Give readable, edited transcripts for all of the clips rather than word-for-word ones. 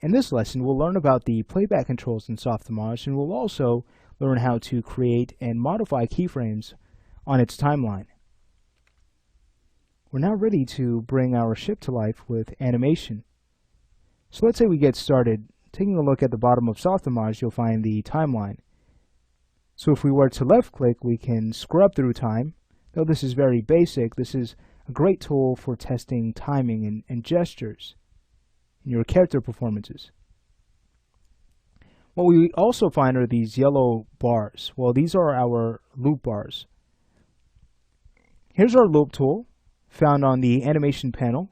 In this lesson, we'll learn about the playback controls in Softimage, and we'll also learn how to create and modify keyframes on its timeline. We're now ready to bring our ship to life with animation. So let's say we get started. Taking a look at the bottom of Softimage, you'll find the timeline. So if we were to left click, we can scrub through time. Though this is very basic, this is a great tool for testing timing and gestures in your character performances. What we also find are these yellow bars. Well, these are our loop bars. Here's our loop tool found on the animation panel.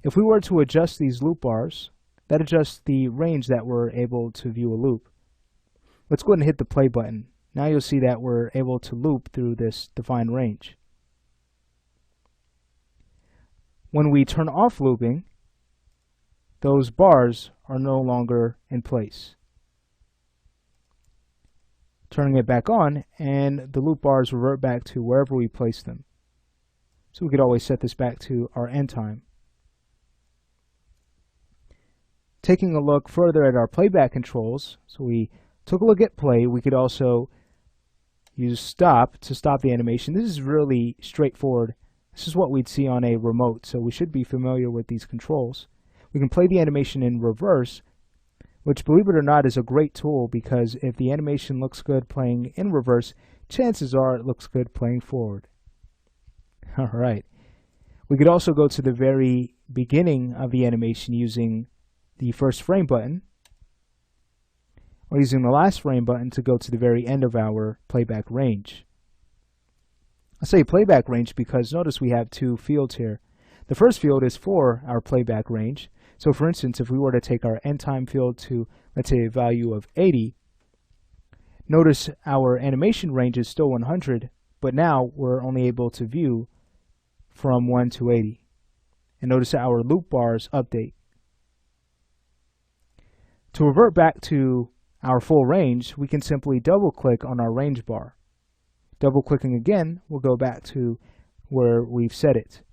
If we were to adjust these loop bars, that adjusts the range that we're able to view a loop. Let's go ahead and hit the play button. Now you'll see that we're able to loop through this defined range. When we turn off looping, those bars are no longer in place. Turning it back on, and the loop bars revert back to wherever we placed them. So we could always set this back to our end time. Taking a look further at our playback controls, so we took a look at play, we could also use stop to stop the animation. This is really straightforward. This is what we'd see on a remote, so we should be familiar with these controls. We can play the animation in reverse, which, believe it or not, is a great tool because if the animation looks good playing in reverse, chances are it looks good playing forward. Alright. We could also go to the very beginning of the animation using the first frame button, or using the last frame button to go to the very end of our playback range. I say playback range because notice we have two fields here. The first field is for our playback range. So for instance, if we were to take our end time field to, let's say, a value of 80, notice our animation range is still 100, but now we're only able to view from 1 to 80. And notice our loop bars update. To revert back to our full range, we can simply double click on our range bar. Double clicking again will go back to where we've set it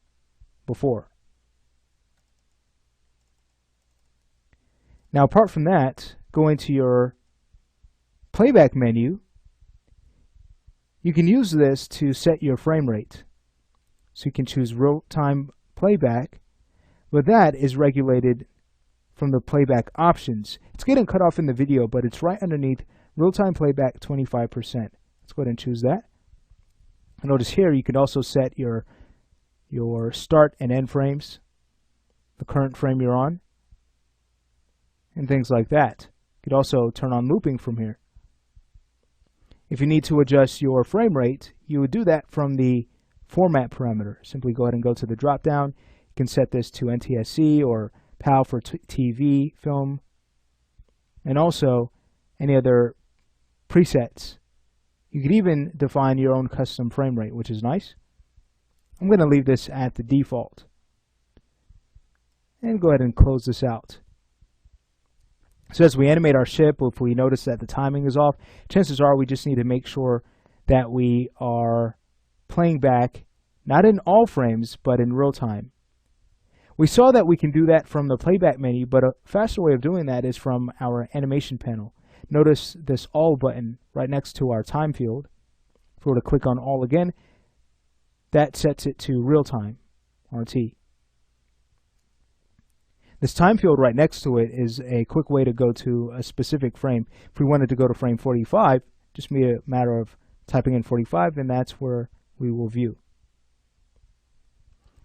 before. Now apart from that, go into your playback menu. You can use this to set your frame rate. So you can choose real-time playback, but that is regulated from the playback options. It's getting cut off in the video, but it's right underneath real-time playback 25%. Let's go ahead and choose that. And notice here you can also set your start and end frames, the current frame you're on, and things like that. You could also turn on looping from here. If you need to adjust your frame rate, you would do that from the format parameter. Simply go ahead and go to the drop down. You can set this to NTSC or PAL for TV, film, and also any other presets. You could even define your own custom frame rate, which is nice. I'm going to leave this at the default. And go ahead and close this out. So as we animate our ship, if we notice that the timing is off, chances are we just need to make sure that we are playing back, not in all frames, but in real time. We saw that we can do that from the playback menu, but a faster way of doing that is from our animation panel. Notice this all button right next to our time field. If we were to click on all again, that sets it to real time, RT. This time field right next to it is a quick way to go to a specific frame. If we wanted to go to frame 45, just be a matter of typing in 45, and that's where we will view.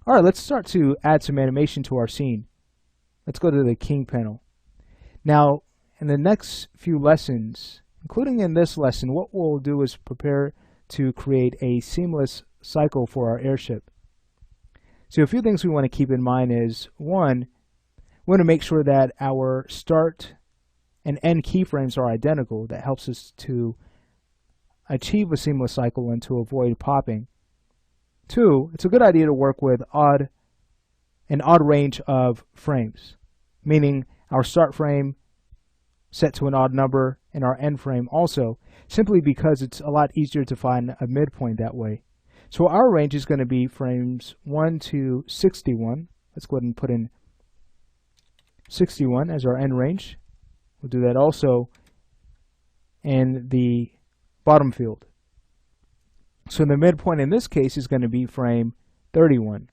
Alright, let's start to add some animation to our scene. Let's go to the King panel. Now, in the next few lessons, including in this lesson, what we'll do is prepare to create a seamless cycle for our airship. So a few things we want to keep in mind is, one, we want to make sure that our start and end keyframes are identical. That helps us to achieve a seamless cycle and to avoid popping. Two, it's a good idea to work with an odd range of frames, meaning our start frame set to an odd number and our end frame also, simply because it's a lot easier to find a midpoint that way. So our range is going to be frames 1 to 61. Let's go ahead and put in 61 as our end range. We'll do that also in the bottom field. So the midpoint in this case is going to be frame 31.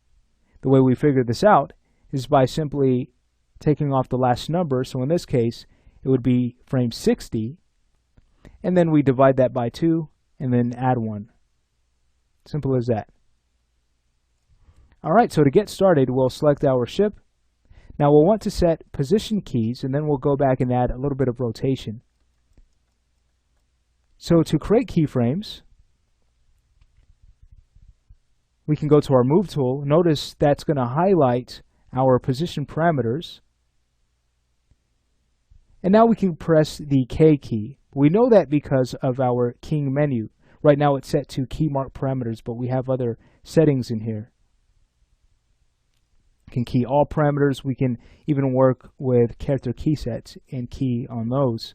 The way we figure this out is by simply taking off the last number. So in this case, it would be frame 60. And then we divide that by 2 and then add 1. Simple as that. Alright, so to get started, we'll select our ship. Now we'll want to set position keys, and then we'll go back and add a little bit of rotation. So to create keyframes, we can go to our Move tool. Notice that's going to highlight our position parameters. And now we can press the K key. We know that because of our keying menu. Right now it's set to key mark parameters, but we have other settings in here. We can key all parameters. We can even work with character key sets and key on those.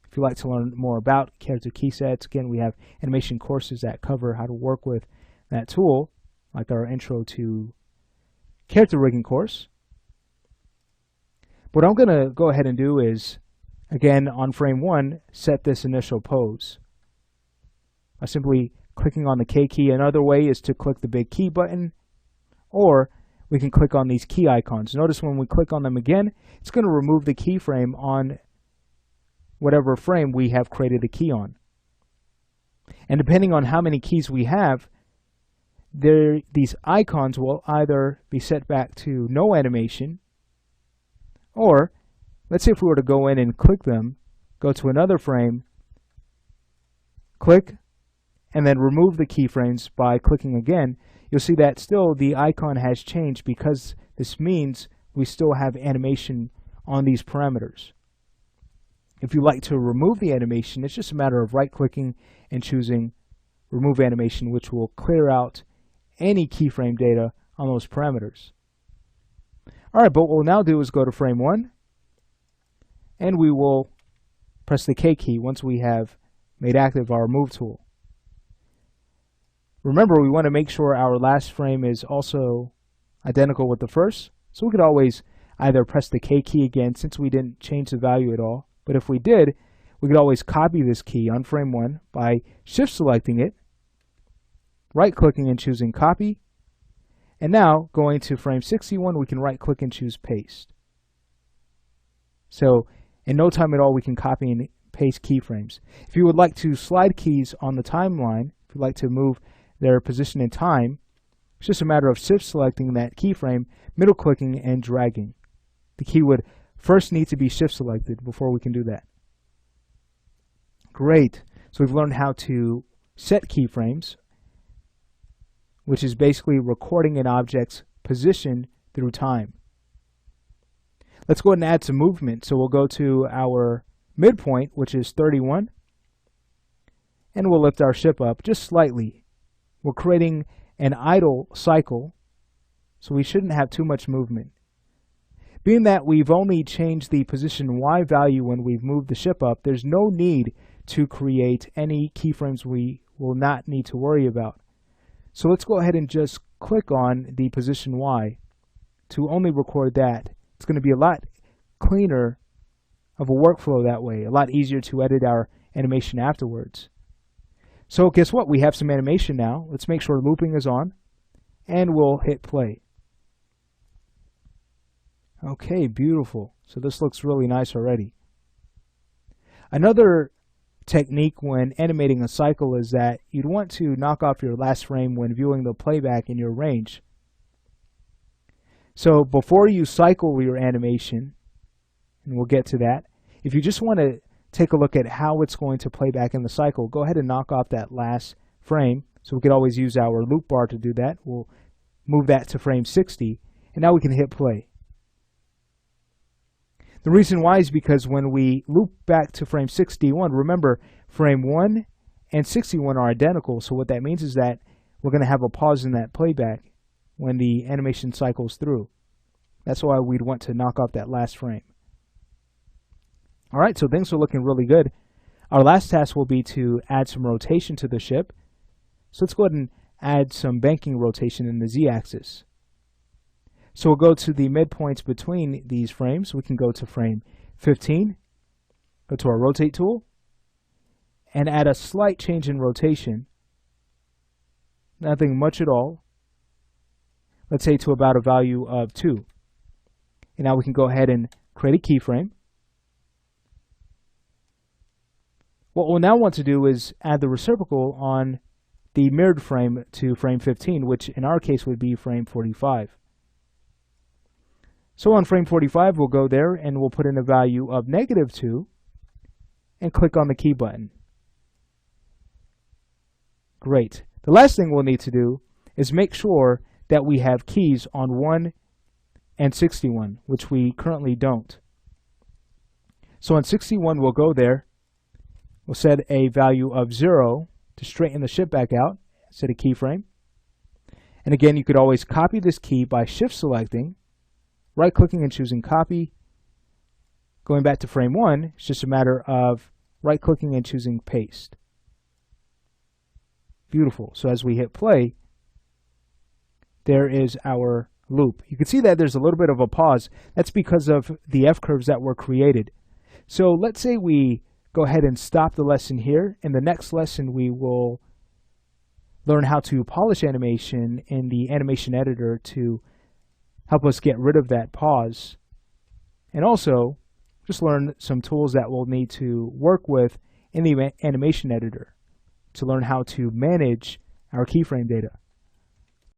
If you'd like to learn more about character key sets, again, we have animation courses that cover how to work with that tool, like our intro to character rigging course. What I'm going to go ahead and do is, again, on frame 1, set this initial pose by simply clicking on the K key. Another way is to click the big key button, or we can click on these key icons. Notice when we click on them again, it's going to remove the keyframe on whatever frame we have created a key on. And depending on how many keys we have, these icons will either be set back to no animation, or let's say if we were to go in and click them, go to another frame, click, and then remove the keyframes by clicking again, you'll see that still the icon has changed, because this means we still have animation on these parameters. If you like to remove the animation, it's just a matter of right-clicking and choosing Remove Animation, which will clear out any keyframe data on those parameters. Alright, but what we'll now do is go to frame 1, and we will press the K key once we have made active our Move tool. Remember, we want to make sure our last frame is also identical with the first, so we could always either press the K key again since we didn't change the value at all, but if we did, we could always copy this key on frame 1 by shift selecting it, right clicking and choosing copy, and now going to frame 61 we can right click and choose paste. So in no time at all we can copy and paste keyframes. If you would like to slide keys on the timeline, if you'd like to move their position in time, it's just a matter of shift selecting that keyframe, middle clicking and dragging. The key would first need to be shift selected before we can do that. Great. So we've learned how to set keyframes, which is basically recording an object's position through time. Let's go ahead and add some movement. So we'll go to our midpoint, which is 31, and we'll lift our ship up just slightly. We're creating an idle cycle, so we shouldn't have too much movement. Being that we've only changed the position Y value when we've moved the ship up, there's no need to create any keyframes we will not need to worry about. So let's go ahead and just click on the position Y to only record that. It's going to be a lot cleaner of a workflow that way, a lot easier to edit our animation afterwards. So guess what? We have some animation now. Let's make sure looping is on, and we'll hit play. Okay, beautiful. So this looks really nice already. Another technique when animating a cycle is that you'd want to knock off your last frame when viewing the playback in your range. So before you cycle your animation, and we'll get to that, if you just want to take a look at how it's going to play back in the cycle, go ahead and knock off that last frame. So we could always use our loop bar to do that. We'll move that to frame 60, and now we can hit play. The reason why is because when we loop back to frame 61, remember frame 1 and 61 are identical, so what that means is that we're going to have a pause in that playback when the animation cycles through. That's why we'd want to knock off that last frame. Alright, so things are looking really good. Our last task will be to add some rotation to the ship. So let's go ahead and add some banking rotation in the Z-axis. So we'll go to the midpoints between these frames. We can go to frame 15, go to our rotate tool, and add a slight change in rotation. Nothing much at all. Let's say to about a value of 2. And now we can go ahead and create a keyframe. What we'll now want to do is add the reciprocal on the mirrored frame to frame 15, which in our case would be frame 45. So on frame 45, we'll go there and we'll put in a value of -2 and click on the key button. Great. The last thing we'll need to do is make sure that we have keys on 1 and 61, which we currently don't. So on 61, we'll go there. We'll set a value of 0 to straighten the ship back out, set a keyframe. And again, you could always copy this key by shift selecting, right-clicking and choosing copy. Going back to frame 1, it's just a matter of right-clicking and choosing paste. Beautiful. So as we hit play, there is our loop. You can see that there's a little bit of a pause. That's because of the F-curves that were created. So let's say we go ahead and stop the lesson here. In the next lesson, we will learn how to polish animation in the animation editor to help us get rid of that pause. And also, just learn some tools that we'll need to work with in the animation editor to learn how to manage our keyframe data.